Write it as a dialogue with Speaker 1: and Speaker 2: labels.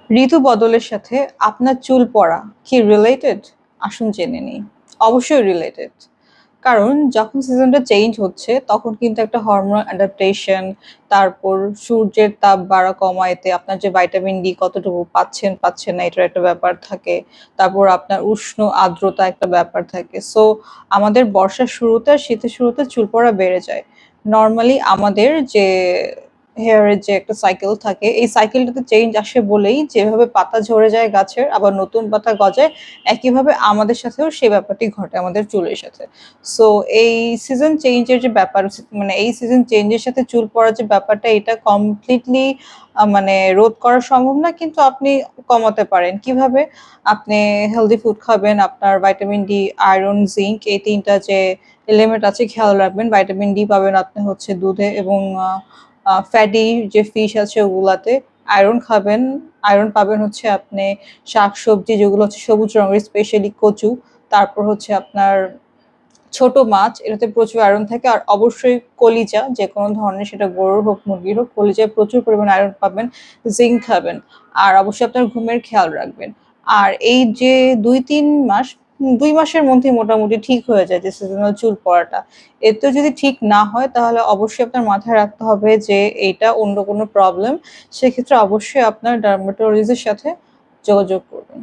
Speaker 1: ঋতু বদলের সাথে আপনার চুল পড়া কি রিলেটেড? আসুন জেনে নিই। অবশ্যই রিলেটেড। কারণ যখন সিজনটা চেঞ্জ হচ্ছে তখন কিন্তু একটা হরমোনাল অ্যাডাপ্টেশন, তারপর সূর্যের তাপ বাড়া কমা, এতে আপনার যে ভাইটামিন ডি কতটুকু পাচ্ছেন, পাচ্ছেন না এটার একটা ব্যাপার থাকে। তারপর আপনার উষ্ণ আর্দ্রতা একটা ব্যাপার থাকে। সো আমাদের বর্ষার শুরুতে আর শীতের শুরুতে চুল পড়া বেড়ে যায়। নরমালি আমাদের যে হেয়ারের যে একটা সাইকেল থাকে, এই সাইকেলটাতে চেঞ্জ আসে বলেই যেভাবে পাতা ঝরে যায় গাছের, আবার নতুন পাতা গজায়, একইভাবে আমাদের সাথেও সেই ব্যাপারটি ঘটে আমাদের চুলের সাথে। সো এই সিজন চেঞ্জের যে ব্যাপার, মানে এই সিজন চেঞ্জের সাথে চুল পড়ার যে ব্যাপারটা, এটা কমপ্লিটলি মানে রোধ করা সম্ভব না, কিন্তু আপনি কমাতে পারেন কিভাবে? আপনি হেলদি ফুড খাবেন, আপনার ভাইটামিন ডি, আয়রন, জিঙ্ক, এই তিনটা যে এলিমেন্ট আছে খেয়াল রাখবেন। ভাইটামিন ডি পাবেন আপনি হচ্ছে দুধে, এবং ফ্যাটি যে ফিশ আছে ওগুলাতে। আয়রন খাবেন, আয়রন পাবেন হচ্ছে আপনি শাকসবজি যেগুলো হচ্ছে সবুজ রঙের, স্পেশালি কচু। তারপর হচ্ছে আপনার ছোট মাছ, এটাতে প্রচুর আয়রন থাকে। আর অবশ্যই কলিজা, যে কোনো ধরনের, সেটা গরুর হোক মুরগির হোক, কলিজায় প্রচুর পরিমাণে আয়রন পাবেন। জিঙ্ক খাবেন। আর অবশ্যই আপনার ঘুমের খেয়াল রাখবেন। আর এই যে ২-৩ মাস, ২ মাসের মধ্যেই মোটামুটি ঠিক হয়ে যায় যে সিজনাল চুল পড়াটা। এতেও যদি ঠিক না হয় তাহলে অবশ্যই আপনার মাথায় রাখতে হবে যে এইটা অন্য কোনো প্রবলেম। সেক্ষেত্রে অবশ্যই আপনার ডার্মাটোলজিস্টের সাথে যোগাযোগ করবেন।